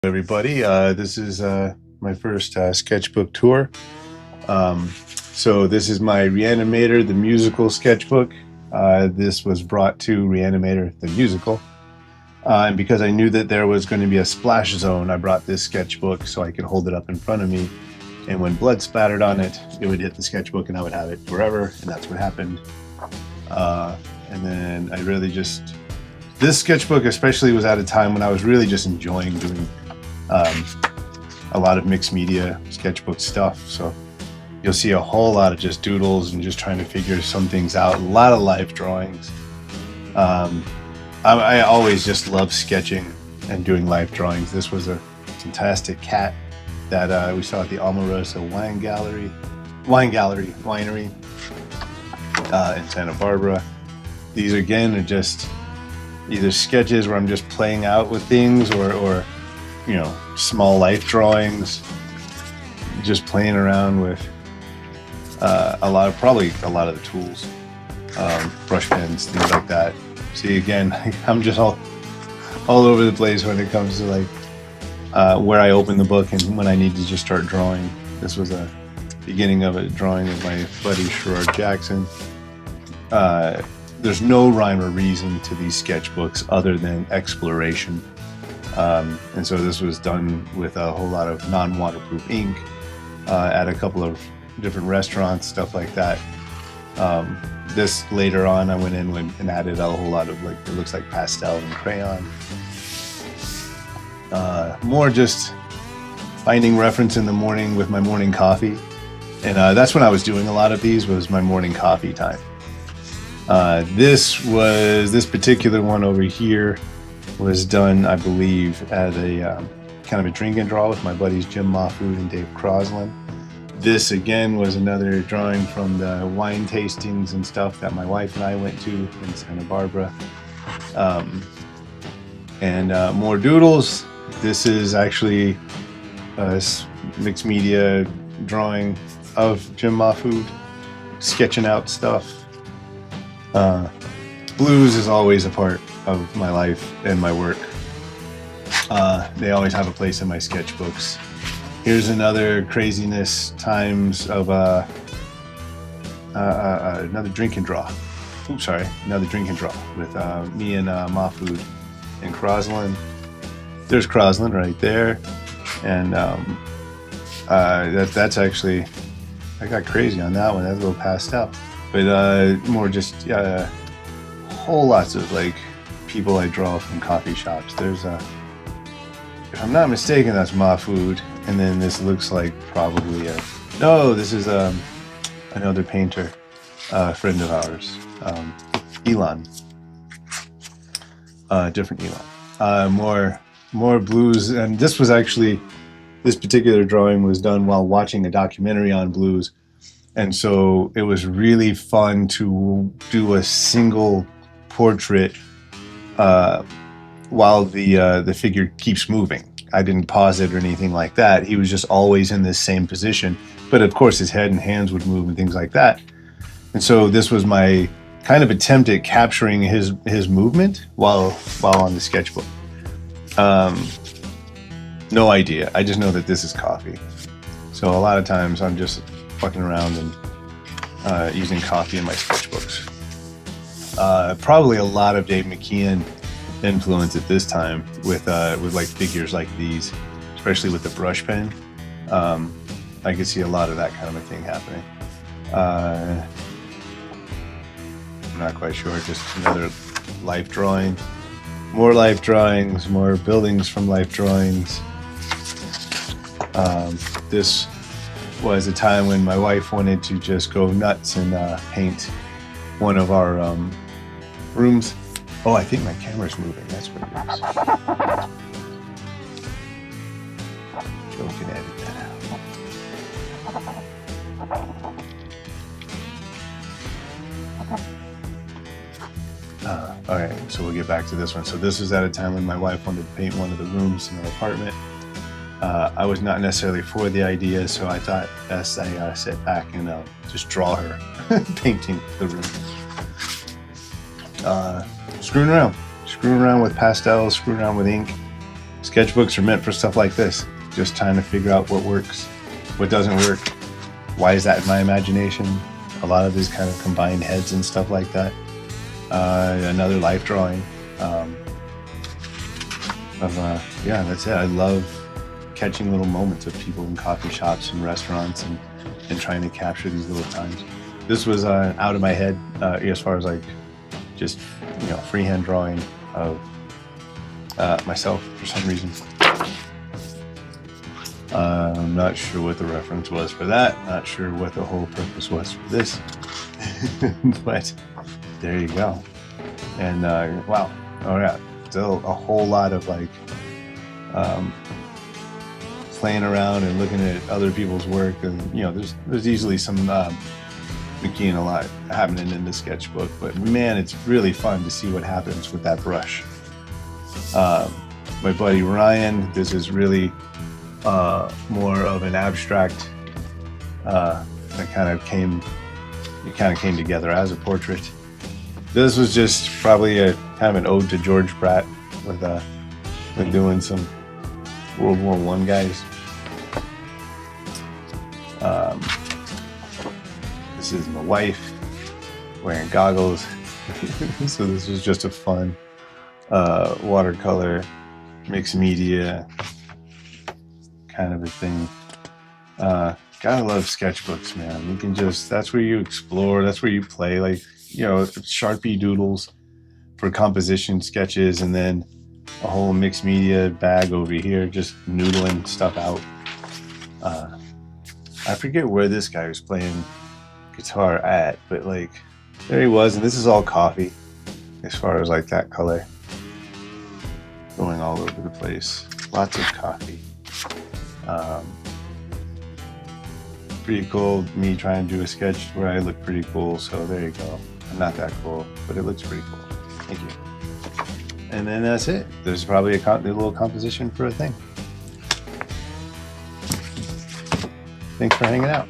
Everybody, this is my first sketchbook tour. So this is my Re-Animator, the musical sketchbook. This was brought to Re-Animator, the musical. And because I knew that there was going to be a splash zone, I brought this sketchbook so I could hold it up in front of me. And when blood splattered on it, it would hit the sketchbook and I would have it forever. And that's what happened. And then I really just... This sketchbook especially was at a time when I was really just enjoying doing a lot of mixed media sketchbook stuff. So you'll see a whole lot of just doodles and just trying to figure some things out. A lot of life drawings. I always just love sketching and doing life drawings. This was a fantastic cat that we saw at the Omarosa Winery in Santa Barbara. These again are just either sketches where I'm just playing out with things or you know, small life drawings, just playing around with probably a lot of the tools, brush pens, things like that. See, again, I'm just all over the place when it comes to like where I open the book and when I need to just start drawing. This was a beginning of a drawing of my buddy Sherrod Jackson. There's no rhyme or reason to these sketchbooks other than exploration. And so this was done with a whole lot of non-waterproof ink at a couple of different restaurants, stuff like that. This later on I went in and added a whole lot of, like, it looks like pastel and crayon. More just finding reference in the morning with my morning coffee. And that's when I was doing a lot of these, was my morning coffee time. This particular one over here was done, I believe, at a kind of a drink and draw with my buddies Jim Mahfood and Dave Crosland. This again was another drawing from the wine tastings and stuff that my wife and I went to in Santa Barbara. More doodles. This is actually a mixed media drawing of Jim Mahfood, sketching out stuff. Blues is always a part of my life and my work. They always have a place in my sketchbooks. Here's another craziness times of another drink and draw. Oops, sorry, another drink and draw with me and Mahfood and Crosland. There's Crosland right there, and that's actually, I got crazy on that one. That's a little pastel, but more just whole lots of like people I draw from coffee shops. There's if I'm not mistaken, that's Mahfood, and then this looks like probably no, this is another painter, friend of ours, Elon, different Elon. More blues, and this was actually, this particular drawing was done while watching a documentary on blues, and so it was really fun to do a single portrait while the figure keeps moving. I didn't pause it or anything like that. He was just always in this same position, but of course his head and hands would move and things like that. And so this was my kind of attempt at capturing his movement while on the sketchbook. No idea. I just know that this is coffee. So a lot of times I'm just fucking around and using coffee in my sketchbooks. Probably a lot of Dave McKeon influence at this time with like figures like these, especially with the brush pen. I could see a lot of that kind of a thing happening. I'm not quite sure, just another life drawing. More life drawings, more buildings from life drawings. This was a time when my wife wanted to just go nuts and paint one of our rooms. Oh, I think my camera's moving. That's what it is. Joe can edit that out. All right, so we'll get back to this one. So this was at a time when my wife wanted to paint one of the rooms in our apartment. I was not necessarily for the idea, so I thought best I sit back and just draw her painting the room. Screwing around with pastels, screwing around with ink. Sketchbooks are meant for stuff like this. Just trying to figure out what works, what doesn't work. Why is that in my imagination? A lot of these kind of combined heads and stuff like that. Another life drawing. Yeah, that's it. I love catching little moments of people in coffee shops and restaurants and trying to capture these little times. This was out of my head as far as like just freehand drawing of myself for some reason. I'm not sure what the reference was for that. Not sure what the whole purpose was for this. But there you go. And wow, oh yeah, still a whole lot of like playing around and looking at other people's work, and there's easily some making a lot happening in the sketchbook, but man, it's really fun to see what happens with that brush. My buddy Ryan, this is really more of an abstract that kind of came together as a portrait. This was just probably a kind of an ode to George Pratt with doing some World War I guys. This is my wife wearing goggles. So this was just a fun watercolor, mixed media kind of a thing. Gotta love sketchbooks, man. You can that's where you explore, that's where you play, like, Sharpie doodles for composition sketches, and then a whole mixed media bag over here, just noodling stuff out. I forget where this guy was playing guitar at, but like, there he was, and this is all coffee, as far as like that color. Going all over the place. Lots of coffee. Pretty cool, me trying to do a sketch where I look pretty cool, so there you go. I'm not that cool, but it looks pretty cool. Thank you. And then that's it. There's probably a little composition for a thing. Thanks for hanging out.